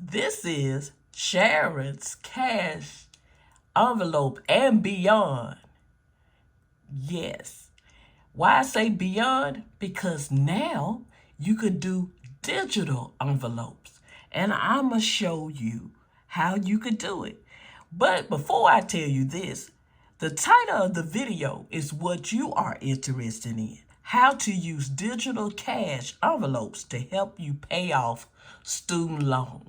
This is Sharon's cash envelope and beyond. Yes. Why I say beyond? Because now you could do digital envelopes. And I'm going to show you how you could do it. But before I tell you this, the title of the video is what you are interested in. How to use digital cash envelopes to help you pay off student loans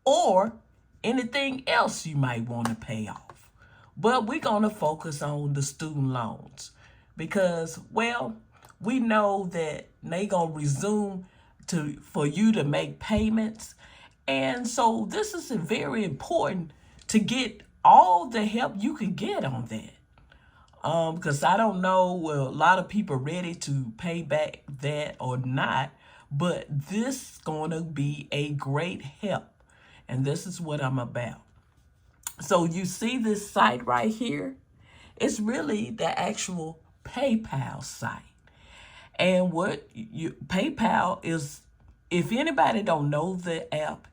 or anything else you might want to pay off. But we're going to focus on the student loans because, well, we know that they going to resume for you to make payments. And so this is very important to get all the help you can get on that. Because I don't know, well, a lot of people ready to pay back that or not, but this is going to be a great help. And this is what I'm about. So you see this site right here? It's really the actual PayPal site. And PayPal is, if anybody don't know the app,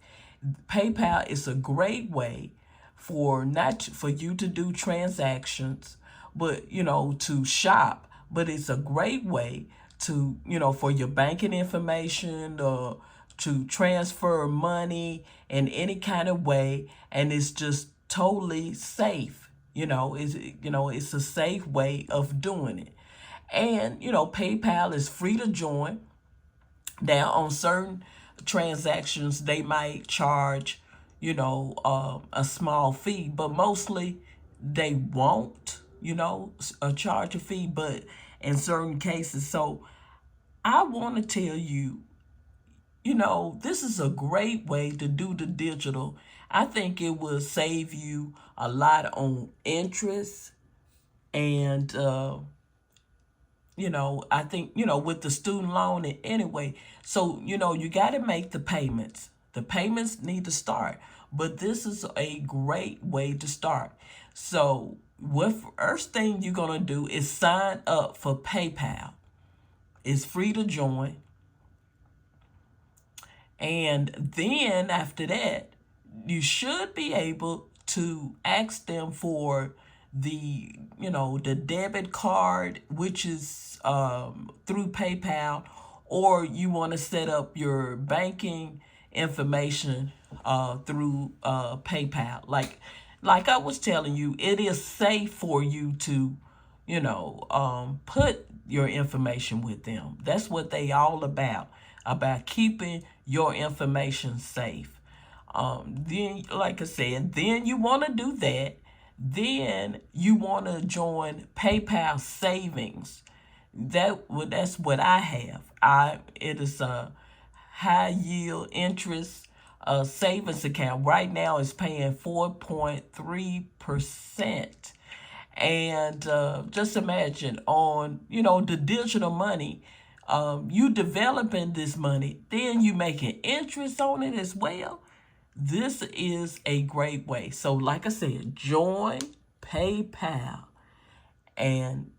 PayPal is a great way for you to do transactions, but to shop, but it's a great way to for your banking information or to transfer money in any kind of way, and it's just totally safe. It's a safe way of doing it. And PayPal is free to join. Now on certain transactions they might charge a small fee, but mostly they won't charge a fee, but in certain cases. So I want to tell you, this is a great way to do the digital. I think it will save you a lot on interest. And I think with the student loan and anyway, so you got to make the payments. The payments need to start, but this is a great way to start. So what first thing you're gonna do is sign up for PayPal. It's free to join. And then after that, you should be able to ask them for the debit card, which is through PayPal, or you want to set up your banking information through PayPal. Like I was telling you, it is safe for you to put your information with them. That's what they all about keeping your information safe. Then, like I said, then you want to do that. Then you want to join PayPal Savings. That's what I have. It is a high yield interest savings account. Right now it's paying 4.3%. And just imagine on the digital money, you developing this money, then you making interest on it as well. This is a great way. So like I said, join PayPal, and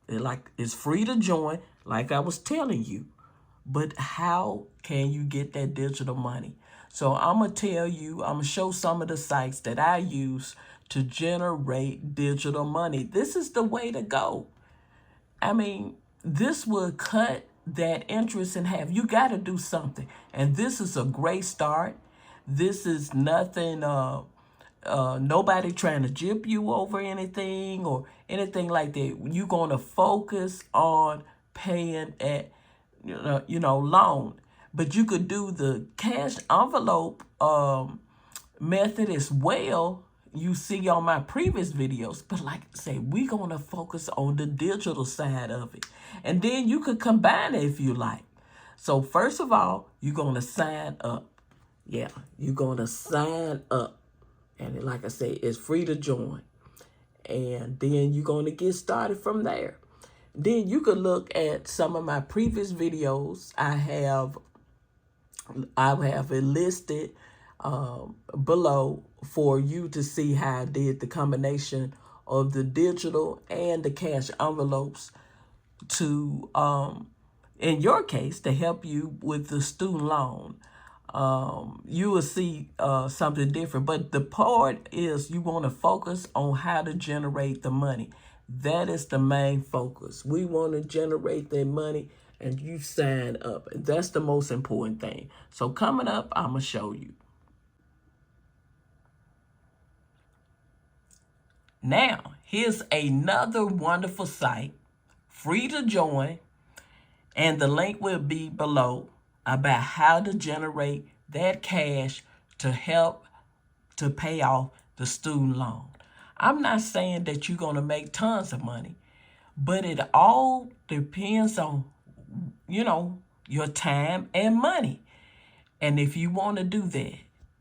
it's free to join, like I was telling you. But how can you get that digital money? So I'm going to show some of the sites that I use to generate digital money. This is the way to go. I mean, this will cut that interest in half. You got to do something. And this is a great start. This is nothing, nobody trying to jip you over anything or anything like that. You're going to focus on paying at, loan. But you could do the cash envelope method as well. You see on my previous videos. But like I say, we're going to focus on the digital side of it. And then you could combine it if you like. So first of all, you're going to sign up. Yeah, you're going to sign up. And like I say, it's free to join. And then you're going to get started from there. Then you could look at some of my previous videos. I have it listed below for you to see how I did the combination of the digital and the cash envelopes to, in your case, to help you with the student loan. you will see something different. But the part is you want to focus on how to generate the money. That is the main focus. We want to generate that money and you sign up. That's the most important thing. So coming up, I'm going to show you. Now, here's another wonderful site, free to join, and the link will be below about how to generate that cash to help to pay off the student loan. I'm not saying that you're going to make tons of money, but it all depends on, your time and money. And if you want to do that,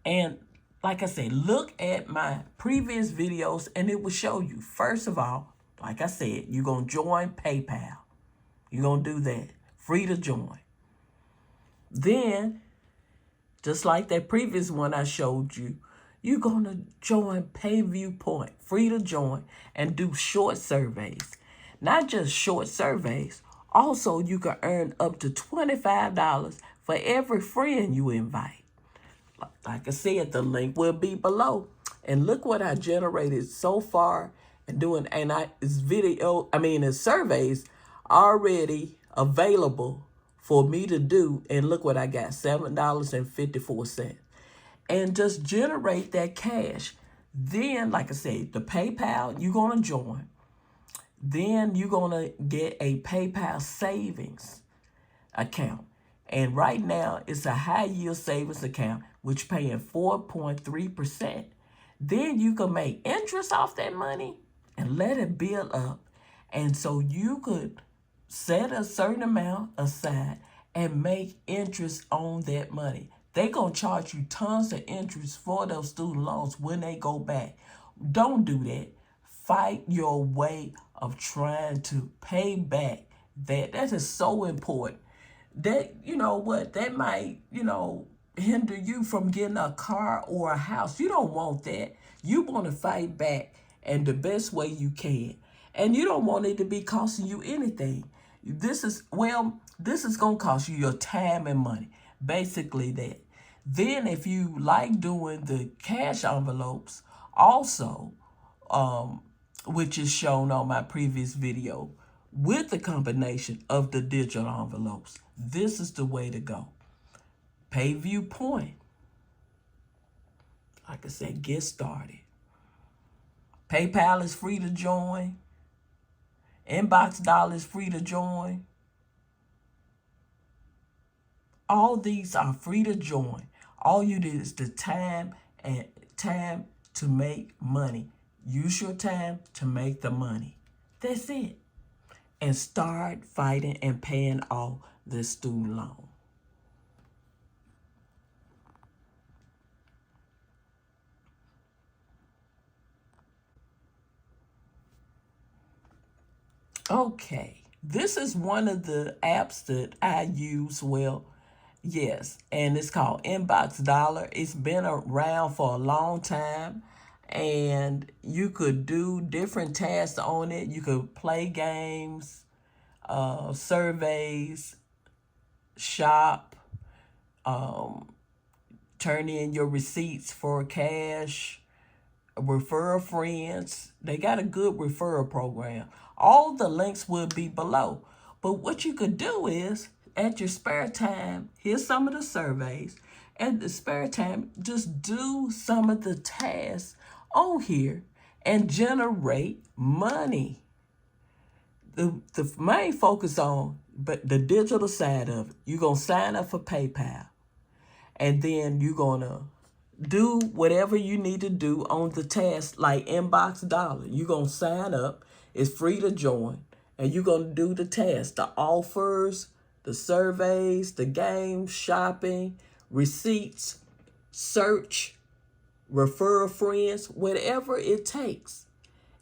and like I said, look at my previous videos and it will show you. First of all, like I said, you're going to join PayPal. You're going to do that. Free to join. Then, just like that previous one I showed you, you're going to join PayView Point. Free to join and do short surveys. Not just short surveys. Also, you can earn up to $25 for every friend you invite. Like I said, the link will be below. And look what I generated so far and doing, and it's surveys already available for me to do. And look what I got, $7.54. And just generate that cash. Then, like I said, the PayPal, you're going to join. Then you're going to get a PayPal savings account. And right now, it's a high yield savings account, which paying 4.3%. Then you can make interest off that money and let it build up. And so you could set a certain amount aside and make interest on that money. They're going to charge you tons of interest for those student loans when they go back. Don't do that. Fight your way of trying to pay back that. That is so important. That, that might, hinder you from getting a car or a house. You don't want that. You want to fight back in the best way you can. And you don't want it to be costing you anything. This is going to cost you your time and money. Basically that. Then if you like doing the cash envelopes, also, which is shown on my previous video, with the combination of the digital envelopes, this is the way to go. PayView Point. Like I said, get started. PayPal is free to join. Inbox Dollar is free to join. All these are free to join. All you need is the time to make money. Use your time to make the money. That's it. And start fighting and paying off the student loan. Okay, this is one of the apps that I use. Well, yes, and it's called Inbox Dollar. It's been around for a long time, and you could do different tasks on it. You could play games, surveys, shop, turn in your receipts for cash, refer friends. They got a good referral program. All the links will be below. But what you could do is, at your spare time, here's some of the surveys. At the spare time, just do some of the tasks on here and generate money. The main focus on but the digital side of it. You're going to sign up for PayPal. And then you're going to do whatever you need to do on the task, like Inbox Dollar. You're going to sign up. It's free to join. And you're going to do the tasks, the offers, the surveys, the games, shopping, receipts, search, refer friends, whatever it takes.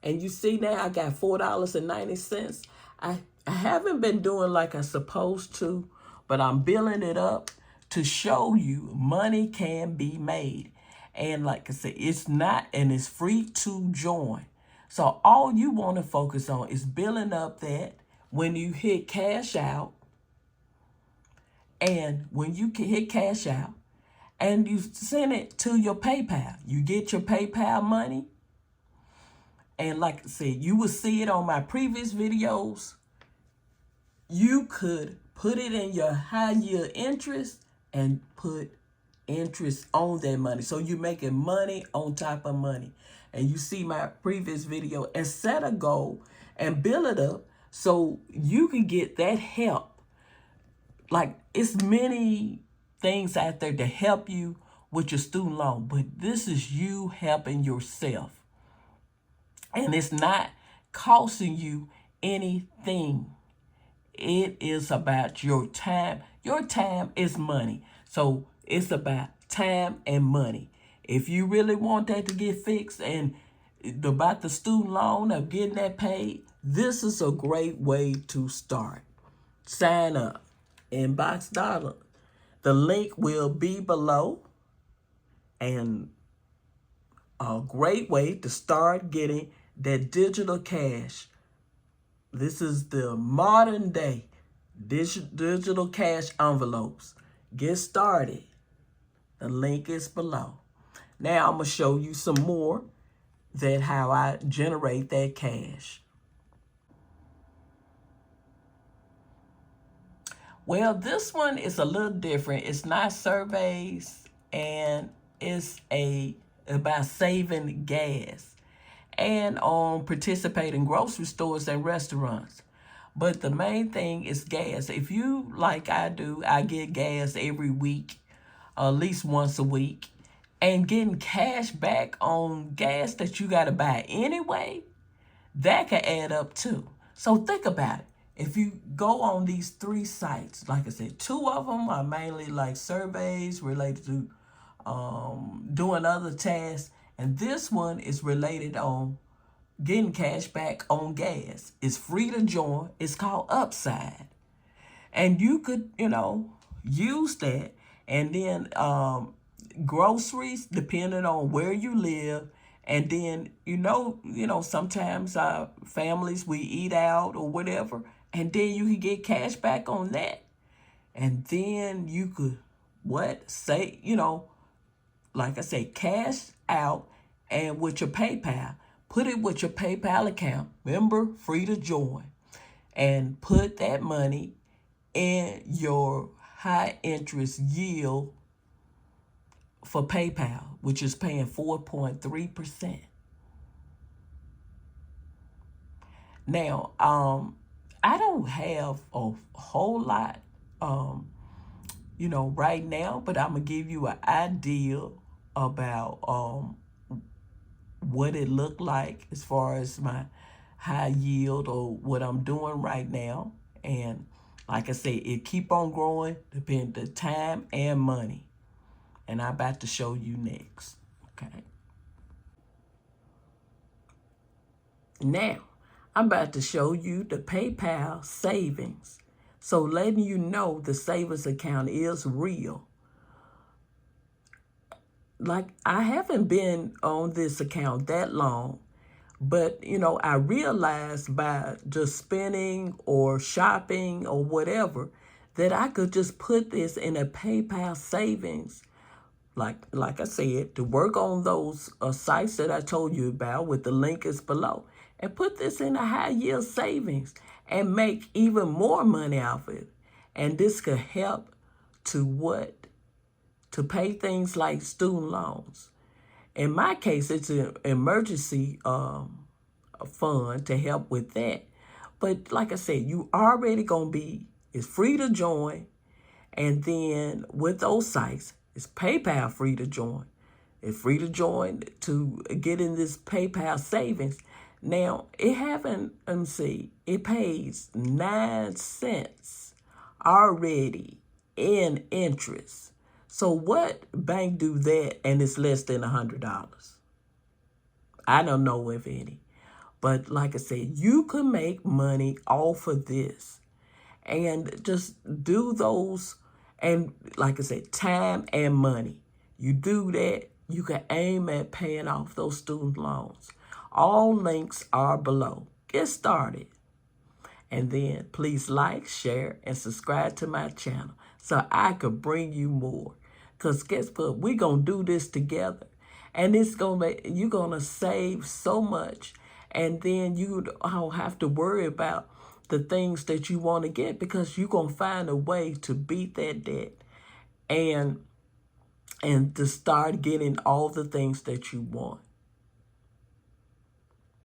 And you see now I got $4.90. I haven't been doing like I'm supposed to, but I'm building it up to show you money can be made. And like I said, it's not, and it's free to join. So all you want to focus on is building up that when you hit cash out. And when you hit cash out, and you send it to your PayPal. You get your PayPal money, and like I said, you will see it on my previous videos. You could put it in your high yield interest and put interest on that money. So you're making money on top of money. And you see my previous video, and set a goal and build it up so you can get that help. Like, it's many things out there to help you with your student loan, but this is you helping yourself. And it's not costing you anything. It is about your time. Your time is money. So it's about time and money. If you really want that to get fixed and about the student loan of getting that paid, this is a great way to start. Sign up. Inbox dollar. The link will be below. And a great way to start getting that digital cash. This is the modern day digital cash envelopes. Get started. The link is below. Now I'm going to show you some more that how I generate that cash. Well, this one is a little different. It's not surveys, and it's about saving gas and on participating grocery stores and restaurants. But the main thing is gas. If you, like I do, I get gas every week, at least once a week. And getting cash back on gas that you got to buy anyway, that can add up too. So think about it. If you go on these 3 sites, like I said, 2 of them are mainly like surveys related to doing other tasks. And this one is related on getting cash back on gas. It's free to join. It's called Upside. And you could, use that. And then groceries, depending on where you live. And then, sometimes families, we eat out or whatever. And then you can get cash back on that. And then you could, like I say, cash out and with your PayPal. Put it with your PayPal account. Remember, free to join. And put that money in your high interest yield for PayPal, which is paying 4.3%. Now, I don't have a whole lot, right now, but I'm going to give you an idea about what it looked like as far as my high yield or what I'm doing right now. And like I said, it keep on growing, depending the time and money. And I'm about to show you next. Okay. Now, I'm about to show you the PayPal savings. So letting you know the savings account is real. Like, I haven't been on this account that long, but, I realized by just spending or shopping or whatever, that I could just put this in a PayPal savings. Like I said, to work on those sites that I told you about, with the link is below, and put this in a high yield savings and make even more money off it. And this could help to pay things like student loans. In my case, it's an emergency fund to help with that. But like I said, you already it's free to join. And then with those sites, it's PayPal free to join. It's free to join to get in this PayPal savings. Now, it pays 9 cents already in interest. So what bank do that and it's less than $100? I don't know of any. But like I said, you can make money off of this. And just do those, and like I said, time and money. You do that, you can aim at paying off those student loans. All links are below. Get started. And then please like, share, and subscribe to my channel so I could bring you more. Because guess what? We're going to do this together. And it's going to be, you're going to save so much. And then you don't have to worry about the things that you want to get, because you're going to find a way to beat that debt and to start getting all the things that you want.